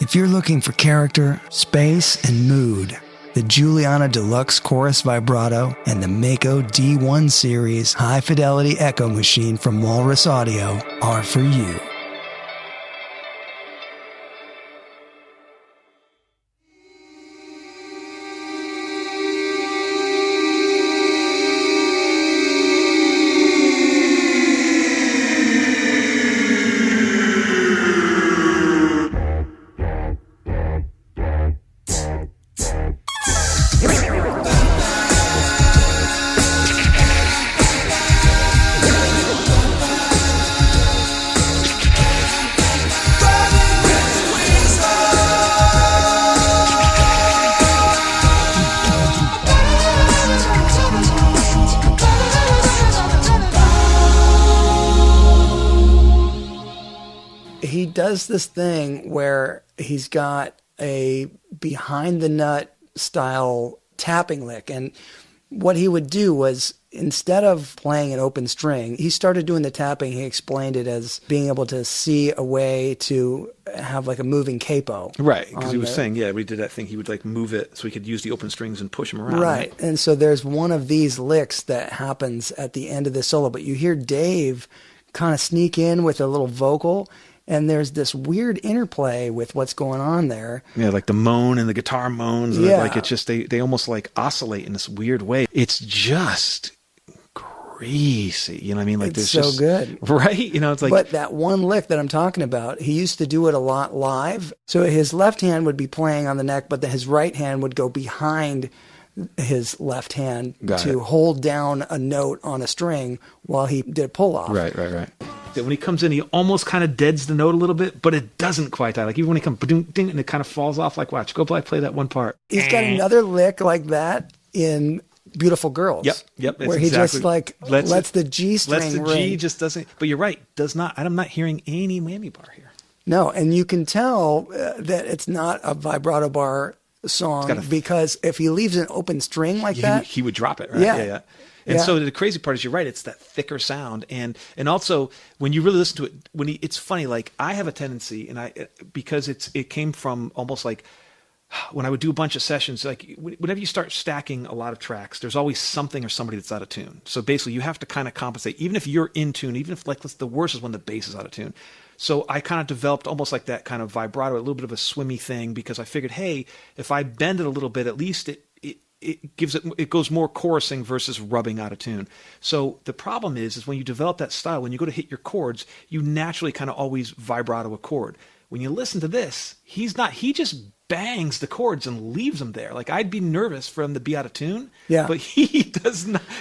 If you're looking for character, space, and mood, the Juliana Deluxe Chorus Vibrato and the Mako D1 Series high-fidelity echo machine from Walrus Audio are for you. He does this thing where he's got a behind the nut style tapping lick. And what he would do was, instead of playing an open string, he started doing the tapping. He explained it as being able to see a way to have like a moving capo. Right, because he was saying, yeah, we did that thing. He would like move it so he could use the open strings and push them around. Right, and so there's one of these licks that happens at the end of the solo, but you hear Dave kind of sneak in with a little vocal, and there's this weird interplay with what's going on there. Yeah, like the moan and the guitar moans. And like it's just, they almost like oscillate in this weird way. It's just crazy. You know what I mean? Like it's so good. Right? You know, it's like. But that one lick that I'm talking about, he used to do it a lot live. So his left hand would be playing on the neck, but then his right hand would go behind his left hand to hold down a note on a string while he did a pull off. Right. When he comes in, he almost kind of deads the note a little bit, but it doesn't quite die. Like even when he comes, ding, and it kind of falls off. Like, watch, go play that one part. He's got another lick like that in Beautiful Girls. Yep. Where he just like lets the G string ring. Lets the G just doesn't. But you're right, does not. I'm not hearing any whammy bar here. No, and you can tell that it's not a vibrato bar song because if he leaves an open string like that, he would drop it. Right? Yeah. And so the crazy part is, you're right, it's that thicker sound, and also when you really listen to it, it's funny. Like I have a tendency, and because it came from almost like when I would do a bunch of sessions. Like whenever you start stacking a lot of tracks, there's always something or somebody that's out of tune. So basically, you have to kind of compensate, even if you're in tune, even if like the worst is when the bass is out of tune. So I kind of developed almost like that kind of vibrato, a little bit of a swimmy thing, because I figured, hey, if I bend it a little bit, at least it goes more chorusing versus rubbing out of tune. So the problem is when you develop that style, when you go to hit your chords, you naturally kind of always vibrato a chord. When you listen to this, he just bangs the chords and leaves them there. Like I'd be nervous for him to be out of tune. Yeah. But he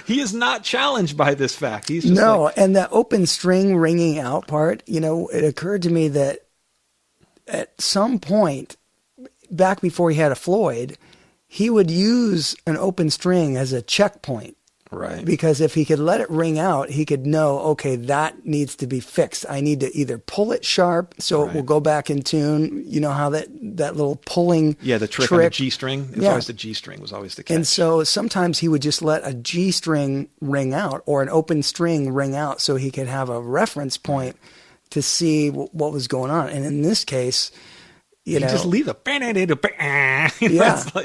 is not challenged by this fact. He's just and that open string ringing out part, it occurred to me that at some point back before he had a Floyd, he would use an open string as a checkpoint. Right. Because if he could let it ring out, he could know, okay, that needs to be fixed. I need to either pull it sharp so it will go back in tune. You know how that little pulling the trick on the G string? It's always the G string was always the catch. And so sometimes he would just let a G string ring out or an open string ring out so he could have a reference point to see what was going on. And in this case, you just leave the it's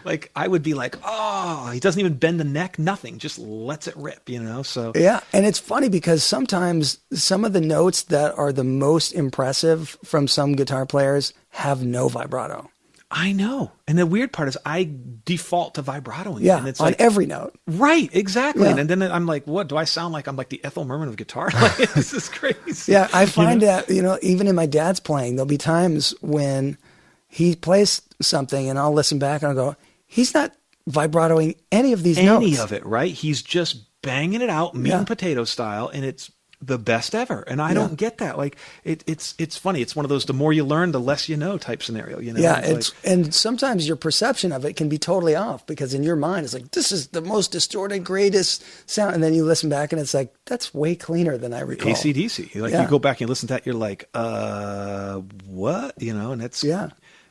like I would be like, oh, he doesn't even bend the neck, nothing, just lets it rip, so and it's funny because sometimes some of the notes that are the most impressive from some guitar players have no vibrato. I know. And the weird part is I default to vibratoing. Yeah, and it's on every note. Right, exactly. Yeah. And then I'm like, what? Do I sound like I'm like the Ethel Merman of guitar? Like, this is crazy. Yeah, I find that, even in my dad's playing, there'll be times when he plays something and I'll listen back and I'll go, he's not vibratoing any of these notes. Any of it, right? He's just banging it out, meat and potato style, and it's the best ever. And I don't get that. Like it's funny. It's one of those, the more you learn, the less you know type scenario, Yeah. And sometimes your perception of it can be totally off because in your mind it's like, this is the most distorted, greatest sound. And then you listen back and it's like, that's way cleaner than I recall. AC/DC. Like you go back and listen to that, you're like, what? And it's,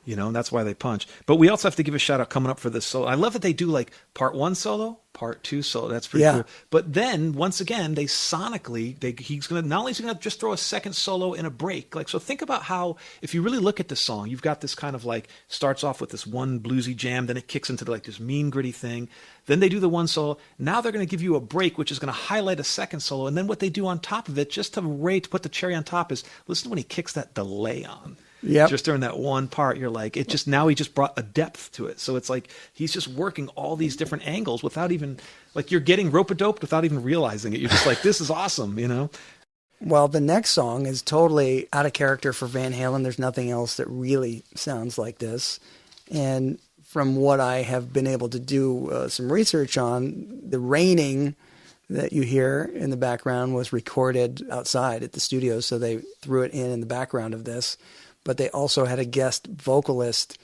and that's why they punch. But we also have to give a shout out coming up for this solo. I love that they do like part 1 solo, part 2 solo. That's pretty cool. But then once again, they sonically, he's going to, not only is he going to just throw a second solo in a break. Like, so think about how, if you really look at the song, you've got this kind of like, starts off with this one bluesy jam, then it kicks into like this mean gritty thing. Then they do the one solo. Now they're going to give you a break, which is going to highlight a second solo. And then what they do on top of it, just to put the cherry on top, is listen to when he kicks that delay on. Yep. Just during that one part, you're like, he just brought a depth to it. So it's like he's just working all these different angles without even, like, you're getting rope-a-doped without even realizing it. You're just like, this is awesome, Well, the next song is totally out of character for Van Halen. There's nothing else that really sounds like this. And from what I have been able to do some research on, the raining that you hear in the background was recorded outside at the studio, so they threw it in the background of this. But they also had a guest vocalist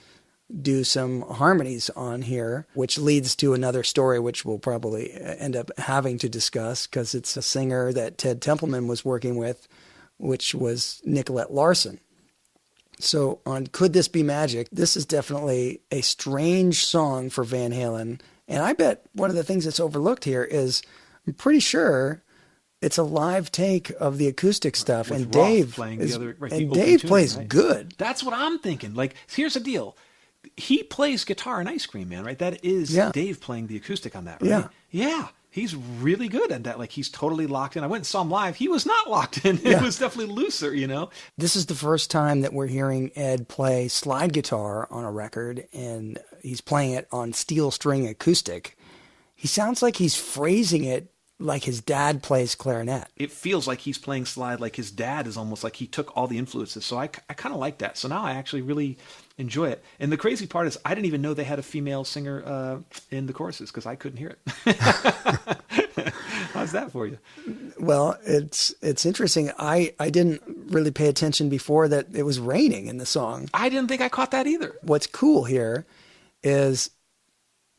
do some harmonies on here, which leads to another story, which we'll probably end up having to discuss, because it's a singer that Ted Templeman was working with, which was Nicolette Larsen. So on Could This Be Magic, this is definitely a strange song for Van Halen. And I bet one of the things that's overlooked here is, I'm pretty sure it's a live take of the acoustic stuff, with and Roth Dave playing is, the other, right, and the Dave open plays tune, right? good. That's what I'm thinking. Like, here's the deal. He plays guitar in Ice Cream Man, right? That is Dave playing the acoustic on that, right? Yeah. He's really good at that. Like, he's totally locked in. I went and saw him live. He was not locked in. It was definitely looser, This is the first time that we're hearing Ed play slide guitar on a record, and he's playing it on steel string acoustic. He sounds like he's phrasing it like his dad plays clarinet. It feels like he's playing slide like his dad is, almost like he took all the influences. So I kind of like that. So now I actually really enjoy it. And the crazy part is I didn't even know they had a female singer in the choruses, because I couldn't hear it. How's that for you? Well, it's interesting. I didn't really pay attention before that it was raining in the song. I didn't think I caught that either. What's cool here is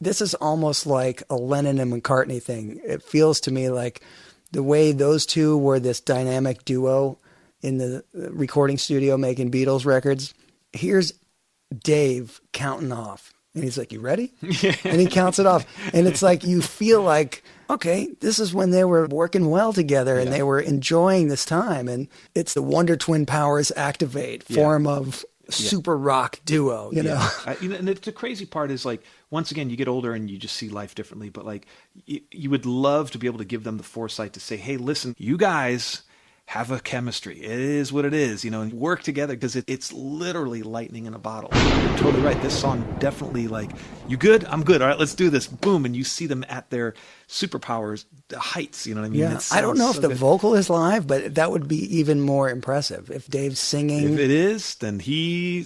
this is almost like a Lennon and McCartney thing. It feels to me like the way those two were this dynamic duo in the recording studio making Beatles records. Here's Dave counting off. And he's like, you ready? Yeah. And he counts it off. And it's like, you feel like, okay, this is when they were working well together and they were enjoying this time. And it's the Wonder Twin powers activate form of super rock duo, you know? And the crazy part is, like, once again, you get older and you just see life differently. But, like, you would love to be able to give them the foresight to say, hey, listen, you guys have a chemistry. It is what it is, and work together, because it's literally lightning in a bottle. You're totally right. This song definitely, like, you good? I'm good. All right, let's do this. Boom. And you see them at their superpowers, the heights, you know what I mean? Yeah. I don't know if the vocal is live, but that would be even more impressive if Dave's singing. If it is, then he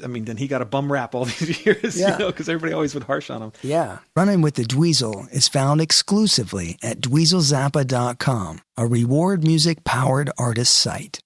got a bum rap all these years, because everybody always would harsh on him. Yeah. Runnin' with the Dweezil is found exclusively at dweezilzappa.com, a reward music powered artist site.